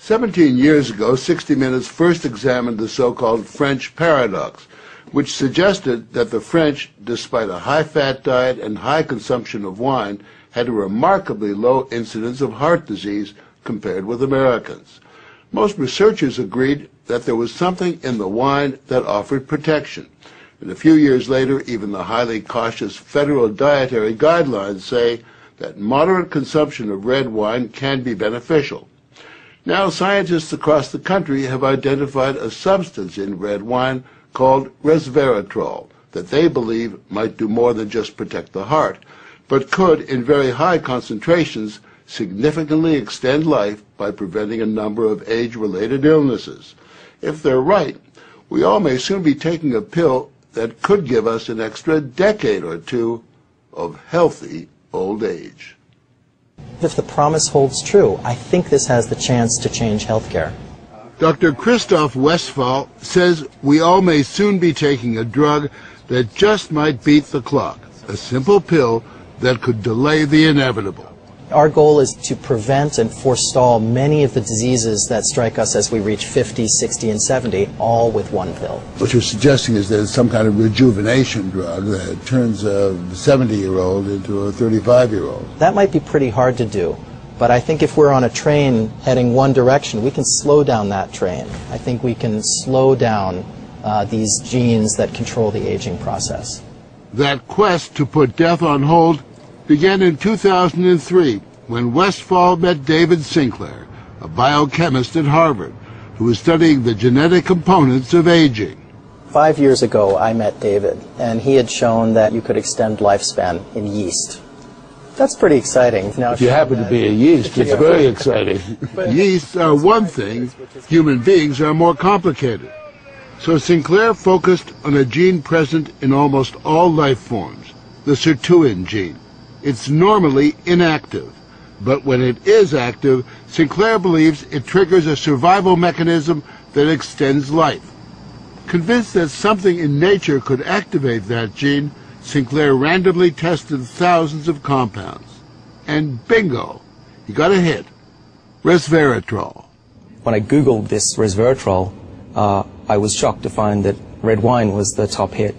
17 years ago, 60 Minutes first examined the so-called French paradox, which suggested that the French, despite a high-fat diet and high consumption of wine, had a remarkably low incidence of heart disease compared with Americans. Most researchers agreed that there was something in the wine that offered protection. And a few years later, even the highly cautious federal dietary guidelines say that moderate consumption of red wine can be beneficial. Now, scientists across the country have identified a substance in red wine called Resveratrol that they believe might do more than just protect the heart, but could, in very high concentrations, significantly extend life by preventing a number of age-related illnesses. If they're right, we all may soon be taking a pill that could give us an extra decade or two of healthy old age. If the promise holds true, I think this has the chance to change healthcare. Dr. Christoph Westphal says we all may soon be taking a drug that just might beat the clock, a simple pill that could delay the inevitable. Our goal is to prevent and forestall many of the diseases that strike us as we reach 50, 60, and 70, all with one pill. What you're suggesting is that it's some kind of rejuvenation drug that turns a 70-year-old into a 35-year-old. That might be pretty hard to do, but I think if we're on a train heading one direction, we can slow down that train. I think we can slow down these genes that control the aging process. That quest to put death on hold began in 2003 when Westphal met David Sinclair, a biochemist at Harvard, who was studying the genetic components of aging. 5 years ago, I met David, and he had shown that you could extend lifespan in yeast. That's pretty exciting. Now, if you happen to be a yeast, it's very exciting. Yeasts are one thing, human beings are more complicated. So Sinclair focused on a gene present in almost all life forms, the sirtuin gene. It's normally inactive, but when it is active, Sinclair believes it triggers a survival mechanism that extends life. Convinced that something in nature could activate that gene, Sinclair randomly tested thousands of compounds. And bingo, he got a hit, Resveratrol. When I Googled this Resveratrol, I was shocked to find that red wine was the top hit.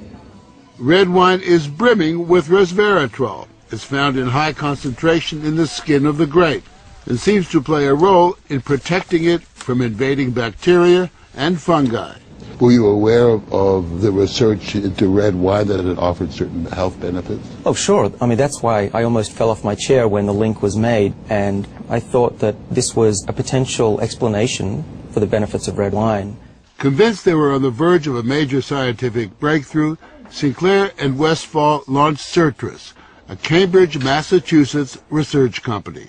Red wine is brimming with Resveratrol. It's found in high concentration in the skin of the grape and seems to play a role in protecting it from invading bacteria and fungi. Were you aware of the research into red wine that it offered certain health benefits? Oh, sure. I mean, that's why I almost fell off my chair when the link was made, and I thought that this was a potential explanation for the benefits of red wine. Convinced they were on the verge of a major scientific breakthrough, Sinclair and Westphal launched Certris, a Cambridge, Massachusetts research company.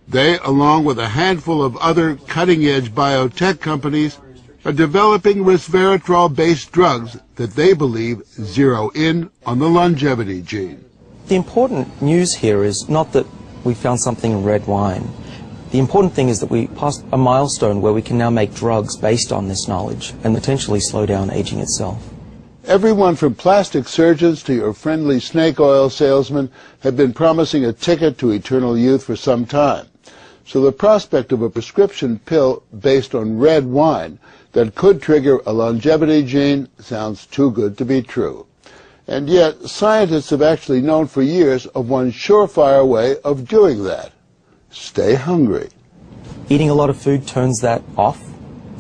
They, along with a handful of other cutting-edge biotech companies, are developing resveratrol-based drugs that they believe zero in on the longevity gene. The important news here is not that we found something in red wine. The important thing is that we passed a milestone where we can now make drugs based on this knowledge and potentially slow down aging itself. Everyone from plastic surgeons to your friendly snake oil salesman have been promising a ticket to eternal youth for some time. So the prospect of a prescription pill based on red wine that could trigger a longevity gene sounds too good to be true. And yet, scientists have actually known for years of one surefire way of doing that. Stay hungry. Eating a lot of food turns that off.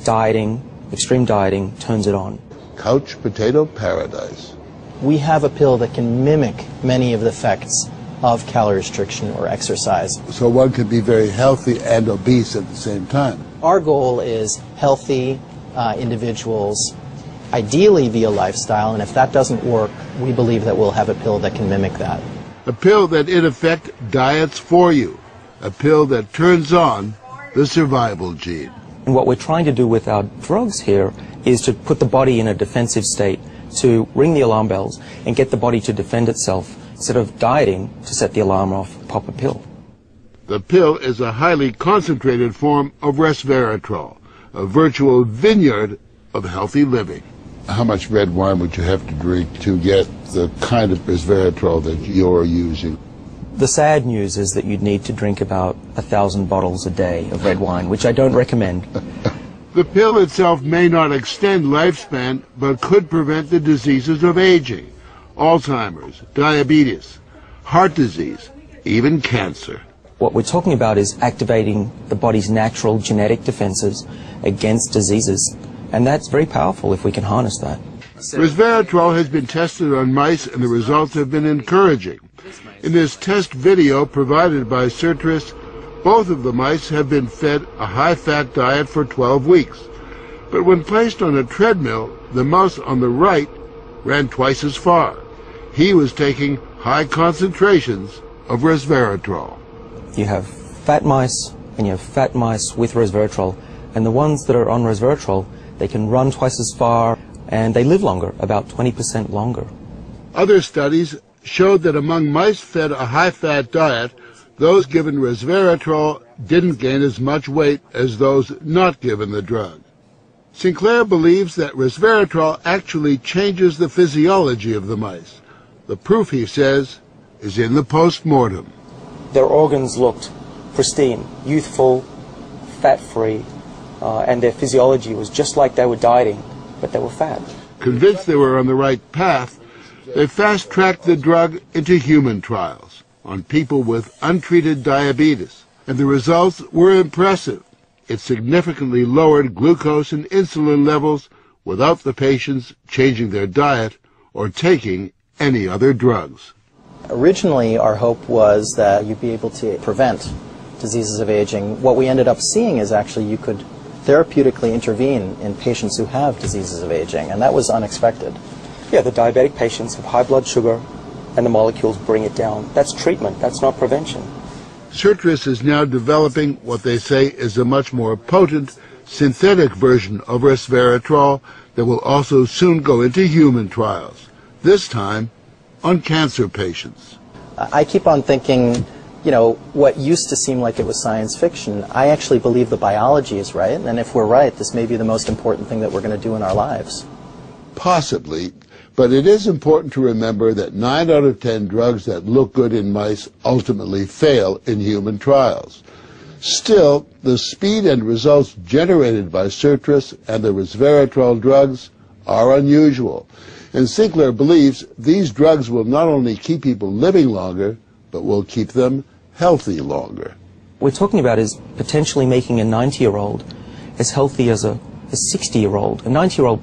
Dieting, extreme dieting, turns it on. Couch potato paradise. We have a pill that can mimic many of the effects of calorie restriction or exercise. So one could be very healthy and obese at the same time. Our goal is healthy individuals, ideally via lifestyle, and if that doesn't work, we believe that we'll have a pill that can mimic that. A pill that in effect diets for you. A pill that turns on the survival gene. And what we're trying to do with our drugs here is to put the body in a defensive state, to ring the alarm bells and get the body to defend itself instead of dieting to set the alarm off, pop a pill. The pill is a highly concentrated form of resveratrol, a virtual vineyard of healthy living. How much red wine would you have to drink to get the kind of resveratrol that you're using? The sad news is that you'd need to drink about 1,000 bottles a day of red wine, which I don't recommend. The pill itself may not extend lifespan, but could prevent the diseases of aging, Alzheimer's, diabetes, heart disease, even cancer. What we're talking about is activating the body's natural genetic defenses against diseases, and that's very powerful if we can harness that. Resveratrol has been tested on mice, and the results have been encouraging. In this test video provided by Sertris, both of the mice have been fed a high-fat diet for 12 weeks. But when placed on a treadmill, the mouse on the right ran twice as far. He was taking high concentrations of resveratrol. You have fat mice, and you have fat mice with resveratrol, and the ones that are on resveratrol, they can run twice as far, and they live longer, about 20% longer. Other studies showed that among mice fed a high-fat diet, those given resveratrol didn't gain as much weight as those not given the drug. Sinclair believes that resveratrol actually changes the physiology of the mice. The proof, he says, is in the post-mortem. Their organs looked pristine, youthful, fat-free, and their physiology was just like they were dieting, but they were fat. Convinced they were on the right path, they fast-tracked the drug into human trials on people with untreated diabetes, and the results were impressive. It significantly lowered glucose and insulin levels without the patients changing their diet or taking any other drugs. Originally, our hope was that you'd be able to prevent diseases of aging. What we ended up seeing is actually you could therapeutically intervene in patients who have diseases of aging, and that was unexpected. Yeah, the diabetic patients have high blood sugar, and the molecules bring it down. That's treatment, that's not prevention. Sertris is now developing what they say is a much more potent synthetic version of resveratrol that will also soon go into human trials, this time on cancer patients. I keep on thinking, you know, what used to seem like it was science fiction, I actually believe the biology is right, and if we're right, this may be the most important thing that we're going to do in our lives. Possibly, but it is important to remember that 9 out of 10 drugs that look good in mice ultimately fail in human trials. Still, the speed and results generated by Sertris and the resveratrol drugs are unusual, and Sinclair believes these drugs will not only keep people living longer, but will keep them healthy longer. What we're talking about is potentially making a 90-year-old as healthy as a 60-year-old. A 90-year-old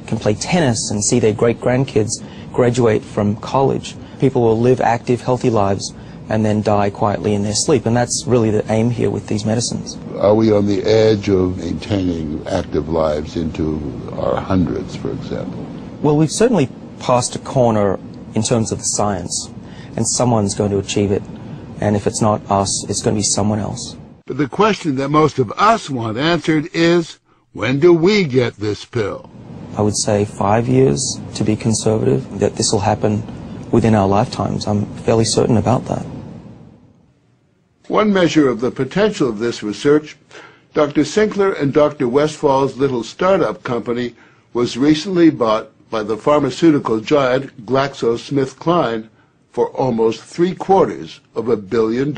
can play tennis and see their great-grandkids graduate from college. People will live active, healthy lives and then die quietly in their sleep, and that's really the aim here with these medicines. Are we on the edge of maintaining active lives into our hundreds, for example? Well, we've certainly passed a corner in terms of the science, and someone's going to achieve it, and if it's not us, it's going to be someone else. But the question that most of us want answered is, when do we get this pill? I would say 5 years to be conservative, that this will happen within our lifetimes. I'm fairly certain about that. One measure of the potential of this research, Dr. Sinclair and Dr. Westfall's little startup company was recently bought by the pharmaceutical giant GlaxoSmithKline for almost $750 million.